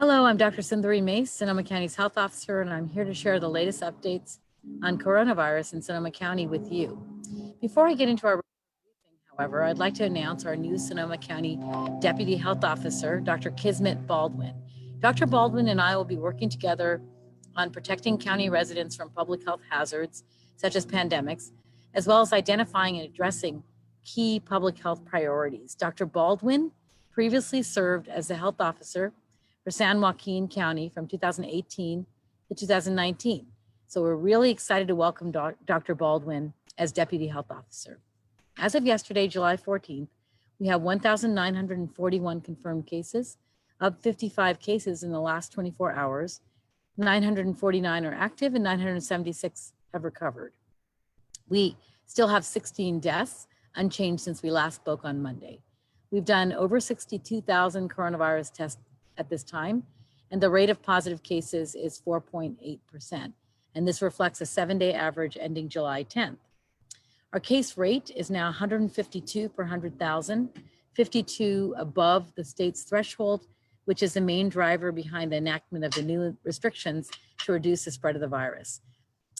Hello, I'm Dr. Sundari Mace, Sonoma County's health officer, and I'm here to share the latest updates on coronavirus in Sonoma County with you. Before I get into our briefing, however, I'd like to announce our new Sonoma County Deputy Health Officer, Dr. Kismet Baldwin. Dr. Baldwin and I will be working together on protecting county residents from public health hazards, such as pandemics, as well as identifying and addressing key public health priorities. Dr. Baldwin previously served as the health officer for San Joaquin County from 2018 to 2019. So we're really excited to welcome Dr. Baldwin as Deputy Health Officer. As of yesterday, July 14th, we have 1,941 confirmed cases, up 55 cases in the last 24 hours. 949 are active and 976 have recovered. We still have 16 deaths, unchanged since we last spoke on Monday. We've done over 62,000 coronavirus tests at this time, and the rate of positive cases is 4.8%. And this reflects a 7-day average ending July 10th. Our case rate is now 152 per 100,000, 52 above the state's threshold, which is the main driver behind the enactment of the new restrictions to reduce the spread of the virus.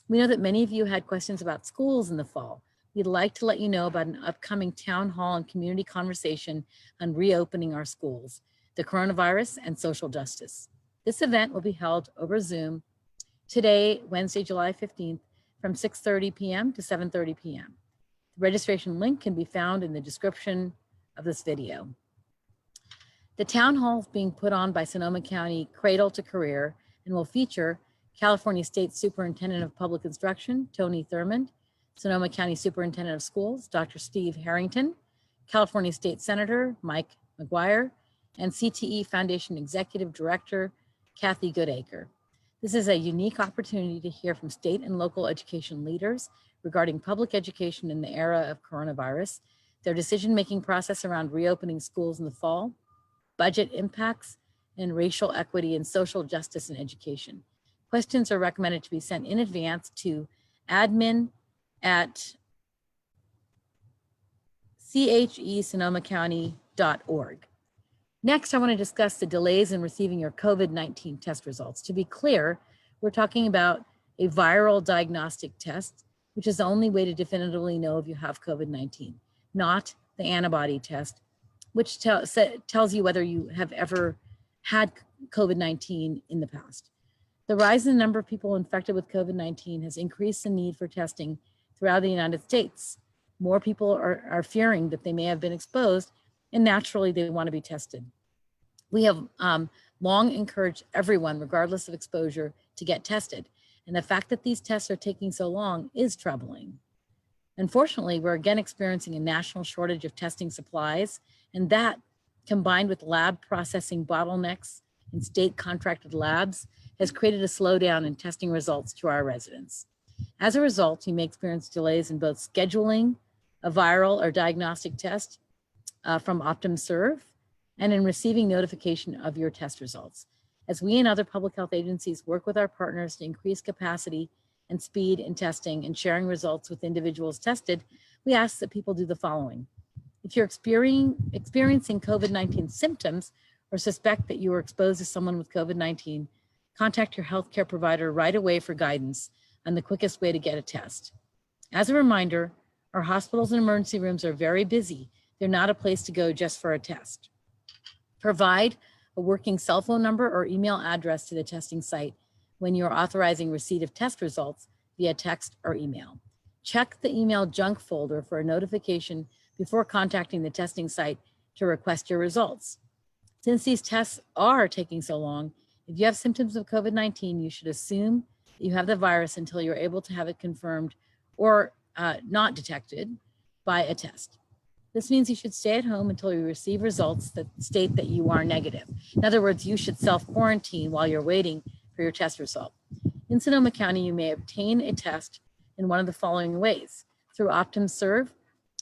We know that many of you had questions about schools in the fall. We'd like to let you know about an upcoming town hall and community conversation on reopening our schools, the coronavirus and social justice. This event will be held over Zoom today, Wednesday, July 15th, from 6:30 p.m. to 7:30 p.m. The registration link can be found in the description of this video. The town hall is being put on by Sonoma County Cradle to Career and will feature California State Superintendent of Public Instruction, Tony Thurmond, Sonoma County Superintendent of Schools, Dr. Steve Harrington, California State Senator Mike McGuire, and CTE Foundation Executive Director, Kathy Goodacre. This is a unique opportunity to hear from state and local education leaders regarding public education in the era of coronavirus, their decision-making process around reopening schools in the fall, budget impacts, and racial equity and social justice in education. Questions are recommended to be sent in advance to admin@chesonomacounty.org. Next, I want to discuss the delays in receiving your COVID-19 test results. To be clear, we're talking about a viral diagnostic test, which is the only way to definitively know if you have COVID-19, not the antibody test, which tells you whether you have ever had COVID-19 in the past. The rise in the number of people infected with COVID-19 has increased the need for testing throughout the United States. More people are fearing that they may have been exposed, and naturally they want to be tested. We have long encouraged everyone, regardless of exposure, to get tested. And the fact that these tests are taking so long is troubling. Unfortunately, we're again experiencing a national shortage of testing supplies, and that, combined with lab processing bottlenecks in state contracted labs, has created a slowdown in testing results to our residents. As a result, you may experience delays in both scheduling a viral or diagnostic test from OptumServe and in receiving notification of your test results. As we and other public health agencies work with our partners to increase capacity and speed in testing and sharing results with individuals tested, we ask that people do the following. If you're experiencing COVID-19 symptoms or suspect that you were exposed to someone with COVID-19, contact your healthcare provider right away for guidance on the quickest way to get a test. As a reminder, our hospitals and emergency rooms are very busy. They're not a place to go just for a test. Provide a working cell phone number or email address to the testing site when you're authorizing receipt of test results via text or email. Check the email junk folder for a notification before contacting the testing site to request your results. Since these tests are taking so long, if you have symptoms of COVID-19, you should assume that you have the virus until you're able to have it confirmed or not detected by a test. This means you should stay at home until you receive results that state that you are negative. In other words, you should self-quarantine while you're waiting for your test result. In Sonoma County, you may obtain a test in one of the following ways: through OptumServe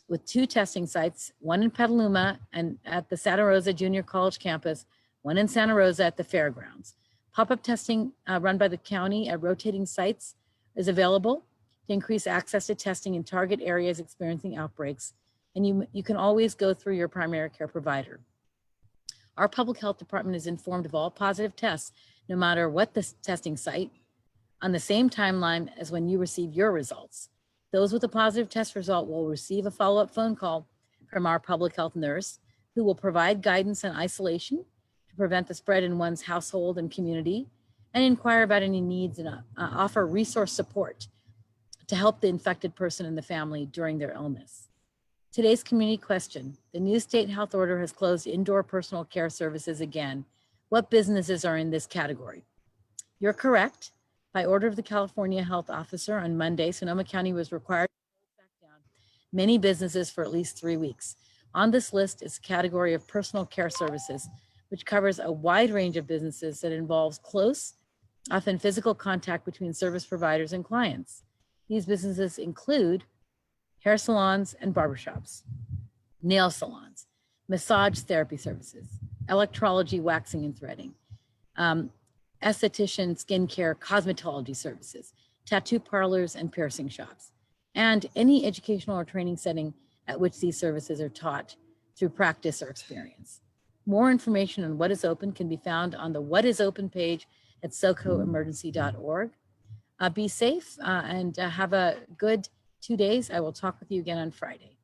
with 2 testing sites, one in Petaluma and at the Santa Rosa Junior College campus, one in Santa Rosa at the fairgrounds. Pop-up testing run by the county at rotating sites is available to increase access to testing in target areas experiencing outbreaks, and you can always go through your primary care provider. Our public health department is informed of all positive tests, no matter what the testing site, on the same timeline as when you receive your results. Those with a positive test result will receive a follow-up phone call from our public health nurse, who will provide guidance on isolation to prevent the spread in one's household and community, and inquire about any needs and offer resource support to help the infected person and the family during their illness. Today's community question: the new state health order has closed indoor personal care services again. What businesses are in this category? You're correct. By order of the California Health Officer on Monday, Sonoma County was required to close back down many businesses for at least 3 weeks. On this list is a category of personal care services, which covers a wide range of businesses that involves close, often physical contact between service providers and clients. These businesses include hair salons and barbershops, nail salons, massage therapy services, electrology, waxing and threading, esthetician, skincare, cosmetology services, tattoo parlors, and piercing shops, and any educational or training setting at which these services are taught through practice or experience. More information on what is open can be found on the What is Open page at socoemergency.org. Be safe and have a good 2 days. I will talk with you again on Friday.